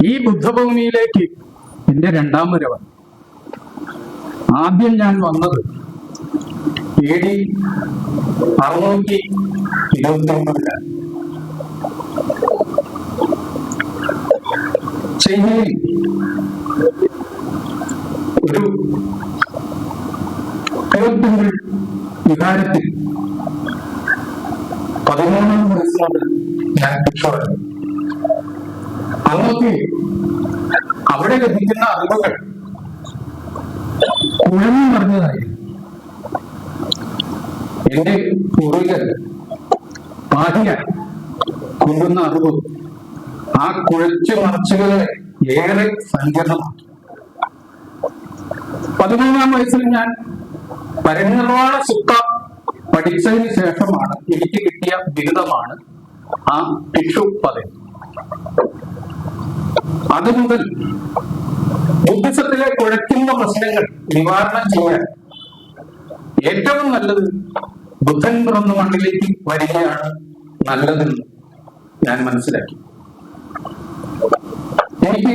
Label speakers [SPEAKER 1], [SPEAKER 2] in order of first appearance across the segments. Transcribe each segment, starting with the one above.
[SPEAKER 1] ഈ ബുദ്ധഭൂമിയിലേക്ക് എന്റെ രണ്ടാം വരവ്. ആദ്യം ഞാൻ വന്നത് AD 629 ചൈനയിൽ ഒരു തിരുവത്തിങ്കൾ വികാരത്തിൽ 13 വയസ്സിലാണ് ഞാൻ രക്ഷപ്പെട്ടത്. അന്നൊക്കെ അവിടെ ലഭിക്കുന്ന അറിവുകൾ കുഴഞ്ഞു മറിഞ്ഞതായി. എന്റെ പൂർവികർ പാഠ്യ കൊണ്ടുവന്ന അറിവ് ആ കുഴച്ചു മറിച്ചുകളെ ഏറെ സങ്കീർണമാക്കി. 13-ാം വയസ്സിൽ ഞാൻ പരിനിർവാണ സുത്ത പഠിച്ചതിന് ശേഷമാണ് എനിക്ക് കിട്ടിയ ബിരുദമാണ് ആ ഭിക്ഷു പദവി. അത് മുതൽ ബുദ്ധിസത്തിലെ കുഴക്കുന്ന പ്രശ്നങ്ങൾ നിവാരണം ചെയ്യാൻ ഏറ്റവും നല്ലത് ബുദ്ധൻ പിറന്ന മണ്ണിലേക്ക് വരികയാണ് നല്ലതെന്ന് ഞാൻ മനസ്സിലാക്കി. എനിക്ക്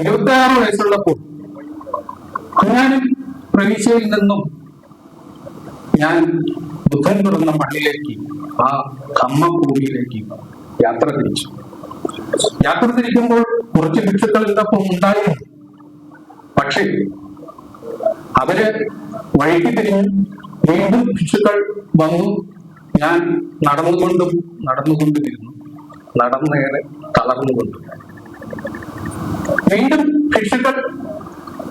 [SPEAKER 1] 26 വയസ്സുള്ളപ്പോൾ കുഞ്ഞാനും പ്രവിശ്യയിൽ നിന്നും ഞാൻ ബുദ്ധൻ പിറന്ന മണ്ണിലേക്ക്, ആ ധമ്മഭൂമിയിലേക്ക് യാത്ര തിരിച്ചു. യാത്ര തിരിക്കുമ്പോൾ കുറച്ച് ഭിക്ഷുക്കൾ ഇതൊപ്പം ഉണ്ടായിരുന്നു. പക്ഷേ അവര് വഴിക്ക് തിരിഞ്ഞു വീണ്ടും ഭിക്ഷുക്കൾ വന്നു. ഞാൻ നടന്നുകൊണ്ടിരുന്നു. നടന്നേറെ തളർന്നുകൊണ്ടു. വീണ്ടും ഭിക്ഷുക്കൾ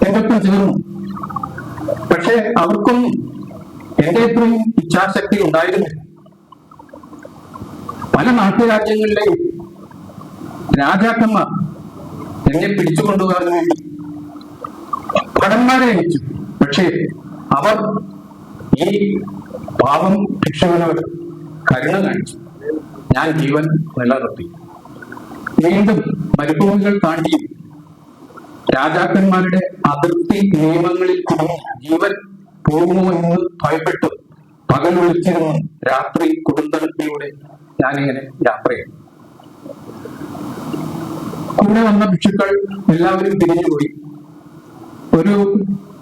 [SPEAKER 1] എന്തൊക്കെ ചേർന്നു. പക്ഷെ അവർക്കൊന്നും എന്റെ ഇത്രയും ഇച്ഛാശക്തി ഉണ്ടായിരുന്നില്ല. പല നാട്ടുരാജ്യങ്ങളിലെയും രാജാക്കന്മാർ എന്നെ പിടിച്ചുകൊണ്ടുപോകാൻ വേണ്ടി ഭടന്മാരെ അയച്ചു. പക്ഷേ അവർ ഈ പാവം ഭിക്ഷുവിനോട് കരുണ കാണിച്ചു. ഞാൻ ജീവൻ നിലനിർത്തി. വീണ്ടും മരുഭൂമികൾ താണ്ടി രാജാക്കന്മാരുടെ അതിർത്തി നിയമങ്ങളിൽ കുടുങ്ങി ജീവൻ പോകുമോ എന്ന് ഭയപ്പെട്ടു പകൽ വിളിച്ചിരുന്നു. രാത്രി കൊടുന്തണുപ്പിലൂടെ ഞാനിങ്ങനെ യാത്ര ചെയ്തു. കൂടെ വന്ന ഭിക്ഷുക്കൾ എല്ലാവരും തിരിഞ്ഞുപോയി. ഒരു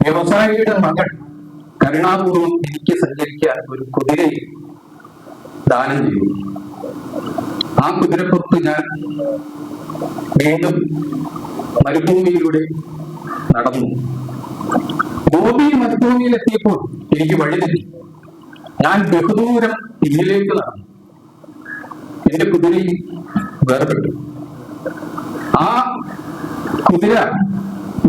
[SPEAKER 1] വ്യവസായിയുടെ മകൻ കരുണാപൂർവം എനിക്ക് സഞ്ചരിക്കാൻ ഒരു കുതിരയെ ദാനം ചെയ്തു. ആ കുതിരപ്പുറത്ത് ഞാൻ വീണ്ടും മരുഭൂമിയിലൂടെ നടന്നു. ഗോപി മരുഭൂമിയിലെത്തിയപ്പോൾ എനിക്ക് വഴി തെറ്റി. ഞാൻ ബഹുദൂരം പിന്നിലേക്ക് നടന്നു. എന്റെ കുതിരയിൽ വേർപെട്ടു. ആ കുതിര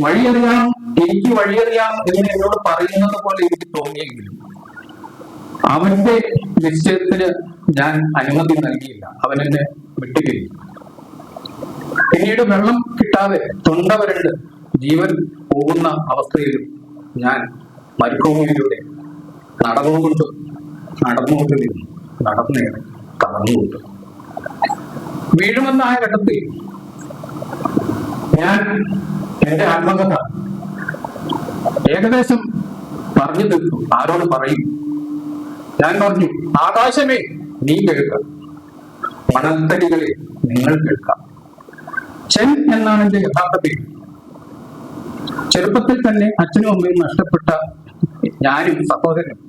[SPEAKER 1] വഴിയറിയാം, എനിക്ക് വഴിയറിയാം എന്ന് എന്നോട് പറയുന്നത് പോലെ എനിക്ക് തോന്നിയെങ്കിലും അവന്റെ നിശ്ചയത്തിന് ഞാൻ അനുമതി നൽകിയില്ല. അവൻ എന്നെ വിട്ടുകഴിഞ്ഞു. പിന്നീട് വെള്ളം കിട്ടാതെ തൊണ്ട വരണ്ട് ജീവൻ പോകുന്ന അവസ്ഥയിലും ഞാൻ മരുഭൂമിയിലൂടെ നടന്നുകൊണ്ടിരുന്നു. നടന്നേറെ തളർന്നുകൊണ്ട് വീഴുമെന്നായ ഘട്ടത്തിൽ ഞാൻ എന്റെ ആത്മകഥ ഏകദേശം പറഞ്ഞു തീർത്തു. ആരോട് പറയും? ഞാൻ പറഞ്ഞു, ആകാശമേ നീ കേൾക്കാം, മണൽത്തടികളെ നിങ്ങൾ കേൾക്കാം. ചെൻ എന്നാണ് എന്റെ യഥാർത്ഥ പേര്. ചെറുപ്പത്തിൽ തന്നെ അച്ഛനും അമ്മയും നഷ്ടപ്പെട്ട ഞാനും സഹോദരനും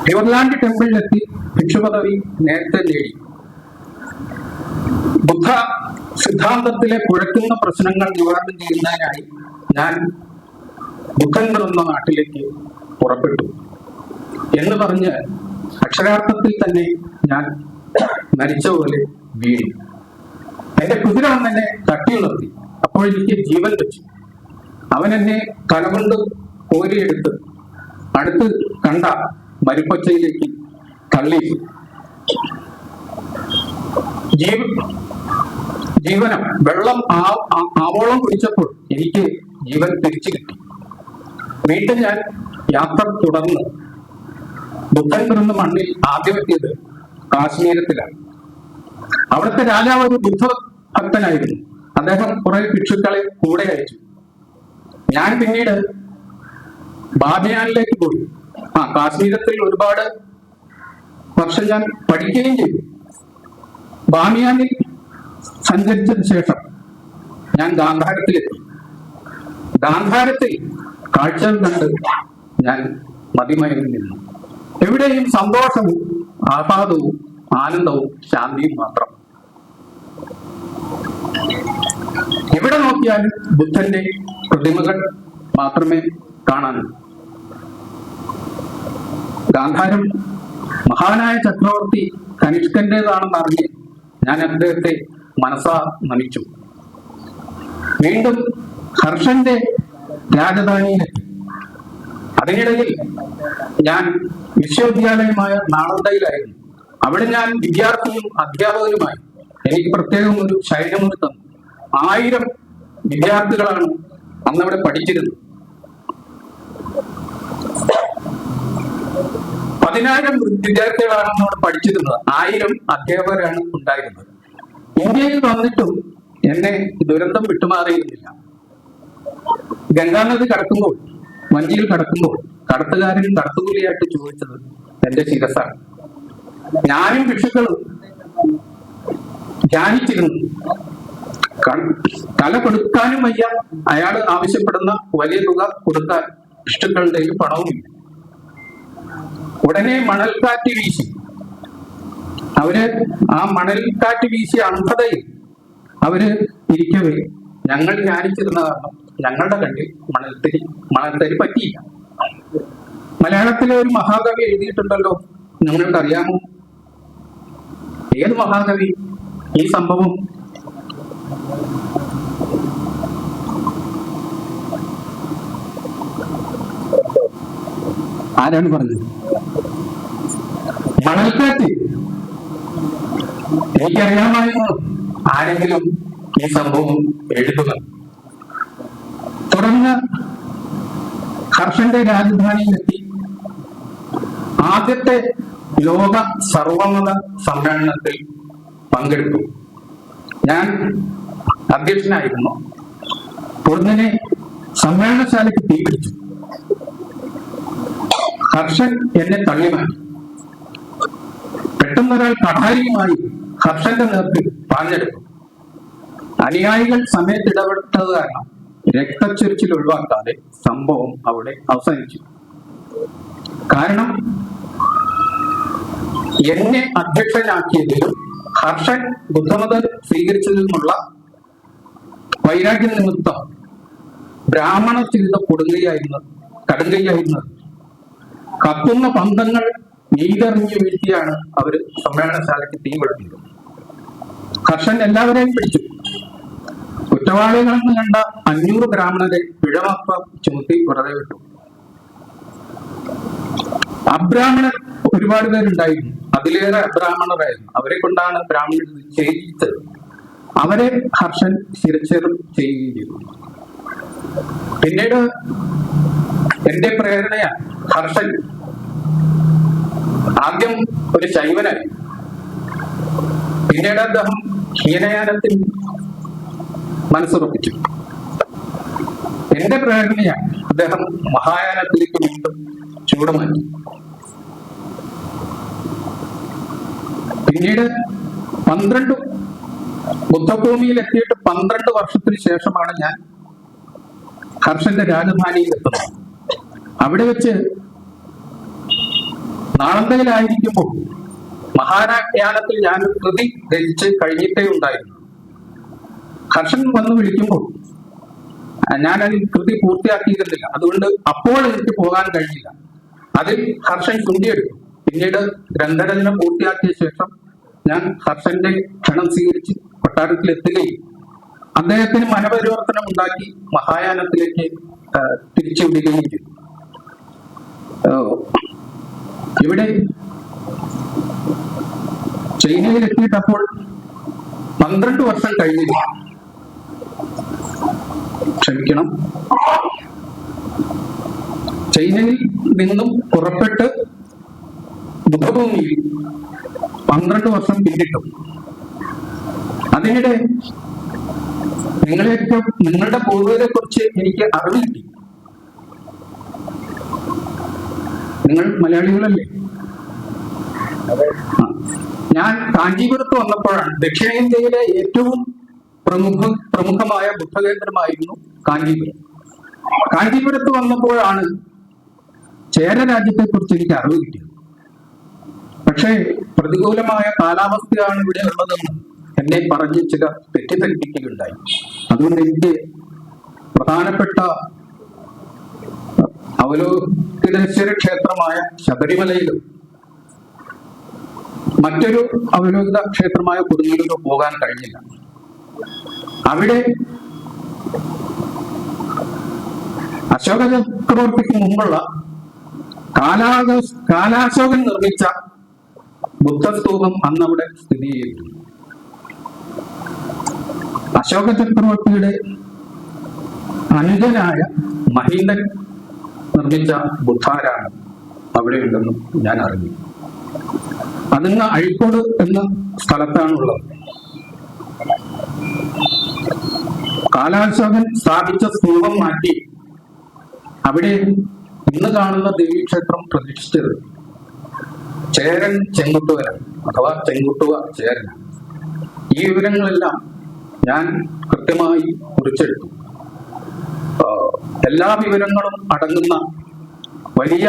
[SPEAKER 1] പ്യുവർലാൻഡ് ടെമ്പിളിലെത്തി ഭിക്ഷുപദവി നേരത്തെ നേടി. ബുദ്ധ സിദ്ധാന്തത്തിലെ കുഴക്കുന്ന പ്രശ്നങ്ങൾ നിവാരണം ചെയ്യുന്നതിനായി ഞാൻ ബുദ്ധൻ പിറന്ന നാട്ടിലേക്ക് പുറപ്പെട്ടു എന്ന് പറഞ്ഞ് അക്ഷരാർത്ഥത്തിൽ തന്നെ ഞാൻ മരിച്ച പോലെ വീണു. എന്റെ കുതിര വന്നെന്നെ തട്ടി നിർത്തി. അപ്പോൾ എനിക്ക് ജീവൻ വെച്ചു. അവൻ എന്നെ തലകൊണ്ട് കോരിയെടുത്ത് അടുത്ത് കണ്ട മരുപ്പച്ചയിലേക്ക് തള്ളി. ജീവനം വെള്ളം ആവോളം കുടിച്ചപ്പോൾ എനിക്ക് ജീവൻ തിരിച്ചു കിട്ടി. വീണ്ടും ഞാൻ യാത്ര തുടർന്ന് ബുദ്ധൻ പിറന്ന മണ്ണിൽ ആദ്യം എത്തിയത് കാശ്മീരത്തിലാണ്. അവിടുത്തെ രാജാവ് ഒരു ബുദ്ധഭക്തനായിരുന്നു. അദ്ദേഹം കുറെ ഭിക്ഷുക്കളെ കൂടെ അയച്ചു. ഞാൻ പിന്നീട് ബാബിയാനിലേക്ക് പോയി. കാശ്മീരത്തിൽ ഒരുപാട് വർഷം ഞാൻ പഠിക്കുകയും ചെയ്തു. ബാമിയാനിൽ സഞ്ചരിച്ചതിന് ശേഷം ഞാൻ ഗാന്ധാരത്തിലെത്തി. ഗാന്ധാരത്തിൽ കാഴ്ചകൾ കണ്ട് ഞാൻ മതിമയങ്ങി നിന്നു. എവിടെയും സന്തോഷവും ആഹ്ലാദവും ആനന്ദവും ശാന്തിയും മാത്രം. എവിടെ നോക്കിയാലും ബുദ്ധന്റെ പ്രതിമകൾ മാത്രമേ കാണാനുള്ളൂ. ഗാന്ധാരം മഹാനായ ചക്രവർത്തി കനിഷ്കന്റേതാണെന്ന് അറിഞ്ഞ് ഞാൻ അദ്ദേഹത്തെ മനസ്സാ നമിച്ചു. വീണ്ടും ഹർഷന്റെ രാജധാനിയിലെത്തി. അതിനിടയിൽ ഞാൻ വിശ്വവിദ്യാലയമായ നാളന്തയിലായിരുന്നു. അവിടെ ഞാൻ വിദ്യാർത്ഥിയും അധ്യാപകനുമായി. എനിക്ക് പ്രത്യേകം ഒരു ശൈലമുറി തന്നു. 1000 വിദ്യാർത്ഥികളാണ് അന്നവിടെ പഠിച്ചിരുന്നത്. 10,000 വിദ്യാർത്ഥികളാണ് അന്നവിടെ പഠിച്ചിരുന്നത്. 1000 അധ്യാപകരാണ് ഉണ്ടായിരുന്നത്. ഇന്ത്യയിൽ വന്നിട്ടും എന്നെ ദുരന്തം വിട്ടുമാറിയിരുന്നില്ല. ഗംഗാനദി കടക്കുമ്പോൾ, വഞ്ചിയിൽ കടക്കുമ്പോൾ കടത്തുകാരൻ കടത്തുകൂലിയായിട്ട് ചോദിച്ചത് എന്റെ ശിരസാണ്. ഞാനും ഭിക്ഷുക്കളും ധ്യാനിച്ചിരുന്നു. കല കൊടുക്കാനും വയ്യ, അയാൾ ആവശ്യപ്പെടുന്ന വലിയ തുക കൊടുക്കാൻ ഭിക്ഷുക്കളുടെ പണവുമില്ല. ഉടനെ മണൽക്കാറ്റ് വീശി. അവര് ആ മണൽക്കാറ്റ് വീശിയ അന്ധതയിൽ അവര് ഇരിക്കവേ ഞങ്ങൾ ധ്യാനിച്ചിരുന്ന കാരണം ഞങ്ങളുടെ കണ്ണിൽ മണൽത്തരി പറ്റിയില്ല. മലയാളത്തിലെ ഒരു മഹാകവി എഴുതിയിട്ടുണ്ടല്ലോ, നിങ്ങൾക്ക് അറിയാമോ? ഏത് മഹാകവി ഈ സംഭവം ആരാണ് പറഞ്ഞത്? മണൽക്കാറ്റ്. എനിക്കറിയാമായിരുന്നു ആരെങ്കിലും ഈ സംഭവം എഴുതുന്നത്. തുടർന്ന് ഹർഷന്റെ രാജധാനിയിലെത്തി. ആദ്യത്തെ ലോക സർവമത സമ്മേളനത്തിൽ പങ്കെടുത്തു. ഞാൻ അധ്യക്ഷനായിരുന്നു. പൊടുന്നനെ സമ്മേളനശാലയ്ക്ക് തീപിടിച്ചു. ഹർഷൻ എന്നെ തള്ളിമാറ്റി. പെട്ടെന്നൊരാൾ കഠാരിയുമായി ഹർഷന്റെ നേർക്ക് പാഞ്ഞെടുത്തു. അനുയായികൾ സമയത്ത് ഇടപെട്ടത് കാരണം രക്തച്ചൊരിച്ചിൽ ഒഴിവാക്കാതെ സംഭവം അവിടെ അവസാനിച്ചു. കാരണം എന്നെ അധ്യക്ഷനാക്കിയതിലും ഹർഷൻ ബുദ്ധമതം സ്വീകരിച്ചതിലുമുള്ള വൈരാഗ്യ നിമിത്തം ബ്രാഹ്മണർ ചെയ്ത കടുങ്കയായിരുന്നത്. കത്തുന്ന പന്തങ്ങൾ നീതെറിഞ്ഞു വീഴ്ത്തിയാണ് അവര് സമ്മേളനശാലയ്ക്ക് തീ കൊടുത്തത്. ഹർഷൻ എല്ലാവരെയും പിടിച്ചു. കുറ്റവാളികളെന്ന് കണ്ട 500 ബ്രാഹ്മണരെ പിഴമാത്രം ചുമത്തി വെറുതെ വിട്ടു. അബ്രാഹ്മണർ ഒരുപാട് പേരുണ്ടായിരുന്നു. അതിലേറെ അബ്രാഹ്മണരായിരുന്നു. അവരെ കൊണ്ടാണ് ബ്രാഹ്മണർ ചെയ്യിച്ചത്. അവരെ ഹർഷൻ ശിരച്ഛേദം ചെയ്യുകയും ചെയ്തു. പിന്നീട് എന്റെ പ്രേരണയാണ് ഹർഷൻ ആദ്യം ഒരു ശൈവനായി, പിന്നീട് അദ്ദേഹം ഹീനയാനത്തിൽ മനസ്സുറപ്പിച്ചു. എന്റെ പ്രേരണയാണ് അദ്ദേഹം മഹായാനത്തിലേക്ക് വീണ്ടും ചൂടുമാറ്റി. പിന്നീട് 12 ബുദ്ധഭൂമിയിൽ എത്തിയിട്ട് 12 വർഷത്തിന് ശേഷമാണ് ഞാൻ ഹർഷന്റെ രാജധാനിയിൽ എത്തുന്നത്. അവിടെ വെച്ച് നാളന്തയിലായിരിക്കുമ്പോൾ മഹായാനത്തിൽ ഞാൻ കൃതി രചിച്ച് കഴിഞ്ഞിട്ടേ ഉണ്ടായിരുന്നു. ഹർഷൻ വന്ന് വിളിക്കുമ്പോൾ ഞാൻ അതിൽ കൃതി പൂർത്തിയാക്കിയിരുന്നില്ല. അതുകൊണ്ട് അപ്പോൾ എനിക്ക് പോകാൻ കഴിഞ്ഞില്ല. അതിൽ ഹർഷൻ ചുണ്ടിയെടുത്തു. പിന്നീട് ഗ്രന്ഥരചന പൂർത്തിയാക്കിയ ശേഷം ഞാൻ ഹർഷന്റെ ക്ഷണം സ്വീകരിച്ച് കൊട്ടാരത്തിൽ എത്തുകയും അദ്ദേഹത്തിന് മനപരിവർത്തനം ഉണ്ടാക്കി മഹായാനത്തിലേക്ക് തിരിച്ചുവിടുകയും ചെയ്തു. ഇവിടെ ചൈനയിൽ എത്തിയിട്ടപ്പോൾ 12 വർഷം കഴിഞ്ഞില്ല. ക്ഷമിക്കണം. ചൈനയിൽ നിന്നും പുറപ്പെട്ട് ബുദ്ധഭൂമിയിൽ 12 വർഷം പിന്നിട്ടു. അതിനിടെ നിങ്ങളുടെ പൂർവ്വരെ കുറിച്ച് എനിക്ക് അറിവ് കിട്ടി. നിങ്ങൾ മലയാളികളല്ലേ? ഞാൻ കാഞ്ചീപുരത്ത് വന്നപ്പോഴാണ്, ദക്ഷിണേന്ത്യയിലെ ഏറ്റവും പ്രമുഖമായ ബുദ്ധകേന്ദ്രമായിരുന്നു കാഞ്ചീപുരം. കാഞ്ചീപുരത്ത് വന്നപ്പോഴാണ് ചേര രാജ്യത്തെ കുറിച്ച് എനിക്ക് അറിവ് കിട്ടിയത്. പക്ഷേ പ്രതികൂലമായ കാലാവസ്ഥയാണ് ഇവിടെ ഉള്ളതെന്ന് എന്നെ പറഞ്ഞ് ചില തെറ്റിദ്ധരിപ്പിക്കുകയുണ്ടായി. അതുകൊണ്ട് എനിക്ക് പ്രധാനപ്പെട്ട അവലോകിതേശ്വര ക്ഷേത്രമായ ശബരിമലയിലും മറ്റൊരു അവലോകിത ക്ഷേത്രമായ കൊടുങ്ങല്ലൂരിലോ പോകാൻ കഴിഞ്ഞില്ല. അവിടെ അശോക ചക്രവർത്തിക്ക് മുമ്പുള്ള കാലാശോകൻ നിർമ്മിച്ച ബുദ്ധസ്തൂപം അന്നവിടെ സ്ഥിതി ചെയ്തിരുന്നു. അശോക ചക്രവർത്തിയുടെ അനുജനായ മഹീന്ദൻ നിർമ്മിച്ച ബുദ്ധാരാണ് അവിടെ ഉണ്ടെന്നും ഞാൻ അറിഞ്ഞു. അതിന്ന് അഴീക്കോട് എന്ന സ്ഥലത്താണുള്ളത്. കാലാശോകൻ സ്ഥാപിച്ച സ്തൂപം മാറ്റി അവിടെ ഇന്ന് കാണുന്ന ദേവീക്ഷേത്രം പ്രതിഷ്ഠിച്ചത് ചേരൻ ചെങ്കുട്ടുവരാണ്, അഥവാ ചെങ്കുട്ടുവ ചേരനാണ്. ഈ വിവരങ്ങളെല്ലാം ഞാൻ കൃത്യമായി കുറിച്ചെടുത്തു. എല്ലാ വിവരങ്ങളും അടങ്ങുന്ന വലിയ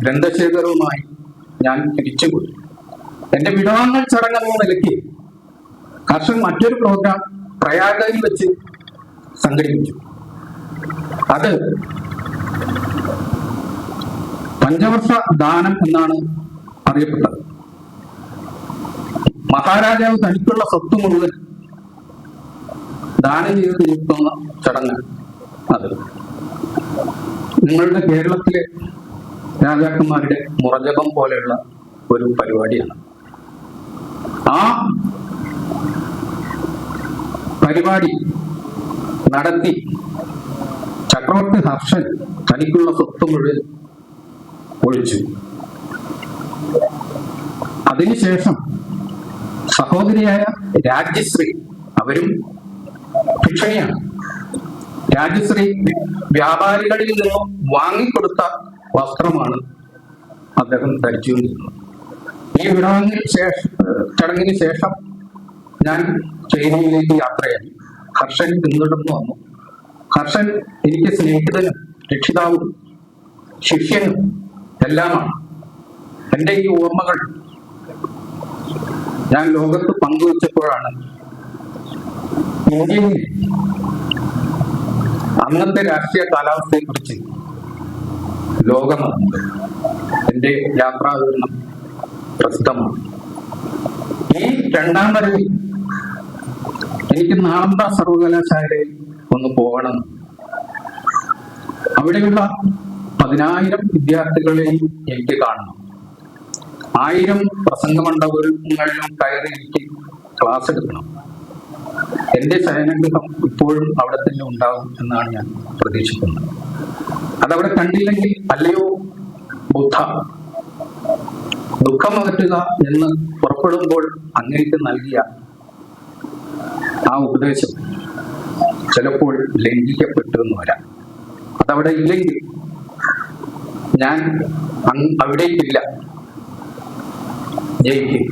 [SPEAKER 1] ഗ്രന്ഥശേഖരവുമായി ഞാൻ തിരിച്ചുപോയി. എന്റെ വിടവാങ്ങൽ ചടങ്ങെന്ന നിലയ്ക്ക് കർഷകൻ മറ്റൊരു പ്രോഗ്രാം പ്രയാഗയിൽ വെച്ച് സംഘടിപ്പിച്ചു. അത് പഞ്ചവർഷ ദാനം എന്നാണ് അറിയപ്പെട്ടത്. മഹാരാജാവ് തനിക്കുള്ള സ്വത്ത് മുഴുവൻ ദാനം ചെയ്ത് തീർക്കുന്ന ചടങ്ങ്. അത് നിങ്ങളുടെ കേരളത്തിലെ രാജാക്കന്മാരുടെ മുറജപം പോലെയുള്ള ഒരു പരിപാടിയാണ്. ആ പരിപാടി നടത്തി ചക്രവർത്തി ഹർഷൻ തനിക്കുള്ള സ്വത്ത് മുഴുവൻ ഒഴിച്ചു. അതിനുശേഷം സഹോദരിയായ രാജ്യശ്രീ, അവരും ഭിക്ഷണിയാണ്, രാജ്യശ്രീ വ്യാപാരികളിൽ നിന്നും വാങ്ങിക്കൊടുത്ത വസ്ത്രമാണ് അദ്ദേഹം ധരിച്ചുകൊണ്ടിരുന്നത്. ഈ വിടവാങ്ങൽ ചടങ്ങിന് ശേഷം ഞാൻ ചൈനയിലേക്ക് യാത്രയായി. ഹർഷൻ പിന്തുടർന്നു വന്നു. ഹർഷൻ എനിക്ക് സ്നേഹിതനും രക്ഷിതാവും ശിഷ്യനും എല്ലാമാണ്. എൻ്റെ ഈ ഓർമ്മകൾ ഞാൻ ലോകത്ത് പങ്കുവച്ചപ്പോഴാണ് ഇന്ത്യയിൽ അന്നത്തെ രാഷ്ട്രീയ കാലാവസ്ഥയെക്കുറിച്ച് ലോകമറിഞ്ഞത്. എൻ്റെ യാത്രാവിവരണം പ്രസിദ്ധമാണ്. ഈ രണ്ടാം വരവിൽ എനിക്ക് നാളന്ത സർവകലാശാലയിൽ ഒന്ന് പോകണം. അവിടെയുള്ള 10,000 വിദ്യാർത്ഥികളെയും എനിക്ക് കാണണം. 1000 പ്രസംഗ മണ്ഡപങ്ങളിലും കയറി എനിക്ക് ക്ലാസ് എടുക്കണം. എന്റെ ശയനഗൃഹം ഇപ്പോഴും അവിടെ തന്നെ ഉണ്ടാകും എന്നാണ് ഞാൻ പ്രതീക്ഷിക്കുന്നത്. അതവിടെ കണ്ടില്ലെങ്കിൽ, അല്ലയോ ബുദ്ധ, ദുഃഖം അകറ്റുക എന്ന് പുറപ്പെടുമ്പോൾ അങ്ങേക്ക് നൽകിയ ആ ഉപദേശം ചിലപ്പോൾ ലംഘിക്കപ്പെട്ടു എന്ന് വരാം. അതവിടെ ഇല്ലെങ്കിൽ ഞാൻ അവിടേക്കില്ല. ജയിക്കും.